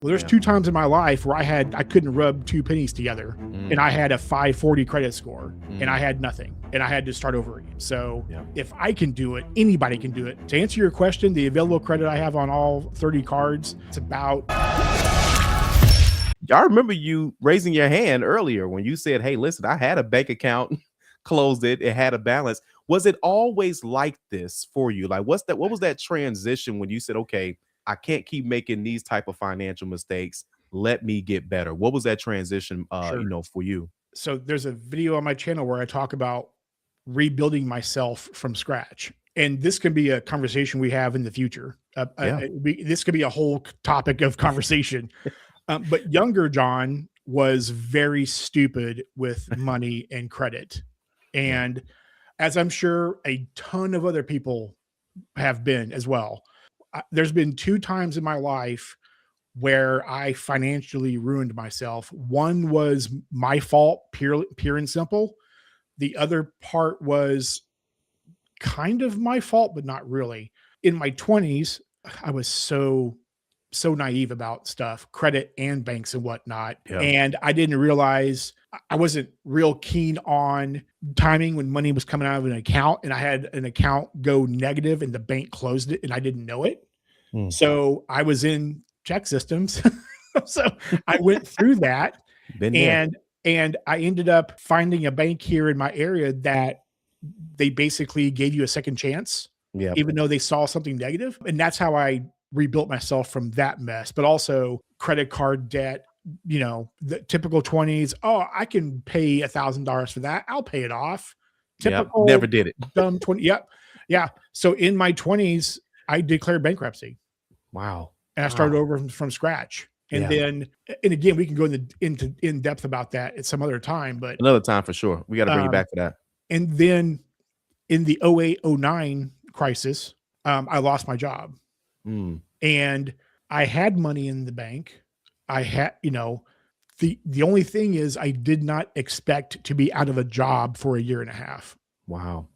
Well, there's Yeah. 2 times in my life where I couldn't rub 2 pennies together, and I had a 540 credit score, and I had nothing, and I had to start over again. So Yeah. if I can do it, anybody can do it. To answer your question, the available credit I have on all 30 cards, it's about I remember you raising your hand earlier when you said, "Hey, listen, I had a bank account, closed it, it had a balance." Was it always like this for you? Like, what was that transition when you said, "Okay, I can't keep making these type of financial mistakes. Let me get better." What was that transition, Sure. for you? So there's a video on my channel where I talk about rebuilding myself from scratch. And this can be a conversation we have in the future. Yeah. This could be a whole topic of conversation. But younger John was very stupid with money and credit. Yeah. And as I'm sure a ton of other people have been as well, there's been 2 times in my life where I financially ruined myself. One was my fault, pure and simple. The other part was kind of my fault, but not really. In my 20s, I was so naive about stuff, credit and banks and whatnot. Yeah. And I didn't realize I wasn't real keen on timing when money was coming out of an account, and I had an account go negative and the bank closed it and I didn't know it. Mm. So I was in check systems. So I went through that, Been there. and I ended up finding a bank here in my area that they basically gave you a second chance, Yeah. even though they saw something negative. And that's how I rebuilt myself from that mess. But also credit card debt, the typical 20s. Oh, I can pay $1,000 for that. I'll pay it off. Yep. Typical Never did it. dumb 20. Yep. Yeah. So in my 20s, I declared bankruptcy Wow. and I started over from scratch. And Yeah. then, and again, we can go into in depth about that at some other time, but Another time for sure. We got to bring you back to that. and then in the 08, 09 crisis, I lost my job. Mm. And I had money in the bank. I had, the only thing is I did not expect to be out of a job for a year and a half. Wow.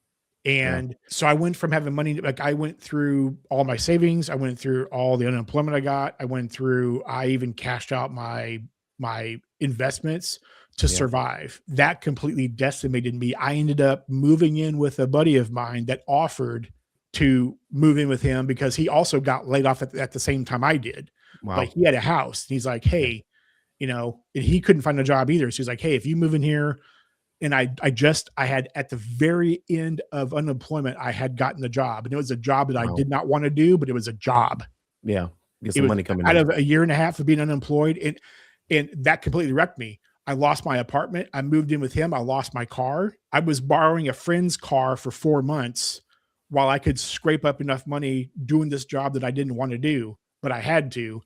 And so I went from having money, like I went through all my savings. I went through all the unemployment I got. I even cashed out my investments to survive. That completely decimated me. I ended up moving in with a buddy of mine that offered to move in with him because he also got laid off at the same time I did. Wow. But he had a house. He's like, hey, and he couldn't find a job either. So he's like, hey, if you move in here, and I had at the very end of unemployment, I had gotten the job, and it was a job that I did not want to do, but it was a job. Yeah. Get It some was money coming out in. of a year and a half of being unemployed, and that completely wrecked me. I lost my apartment. I moved in with him. I lost my car. I was borrowing a friend's car for 4 months while I could scrape up enough money doing this job that I didn't want to do, but I had to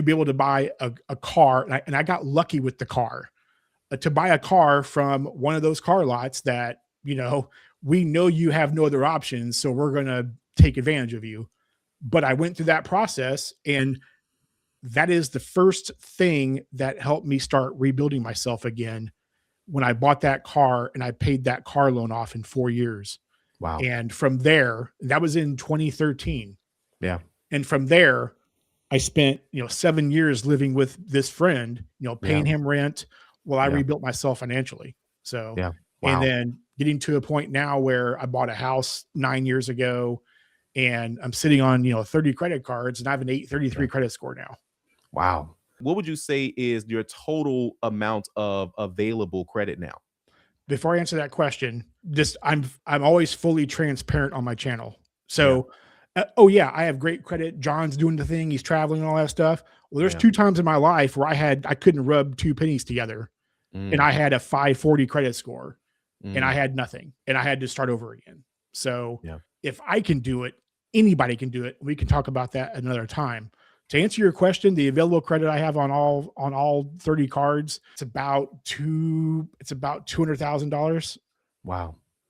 be able to buy a car. And I got lucky with the car. To buy a car from one of those car lots that, we know you have no other options, so we're going to take advantage of you. But I went through that process, and that is the first thing that helped me start rebuilding myself again when I bought that car and I paid that car loan off in 4 years. Wow. And from there, that was in 2013. Yeah. And from there, I spent, 7 years living with this friend, paying him rent while I rebuilt myself financially. So, Wow. and then getting to a point now where I bought a house 9 years ago and I'm sitting on, 30 credit cards and I have an 833 credit score now. Wow. What would you say is your total amount of available credit now? Before I answer that question, I'm always fully transparent on my channel. So, I have great credit. John's doing the thing. He's traveling and all that stuff. Well, there's 2 times in my life where I couldn't rub 2 pennies together, and I had a 540 credit score, and I had nothing, and I had to start over again. So if I can do it, anybody can do it. We can talk about that another time. To answer your question, the available credit I have on all 30 cards, it's about $200,000. Wow.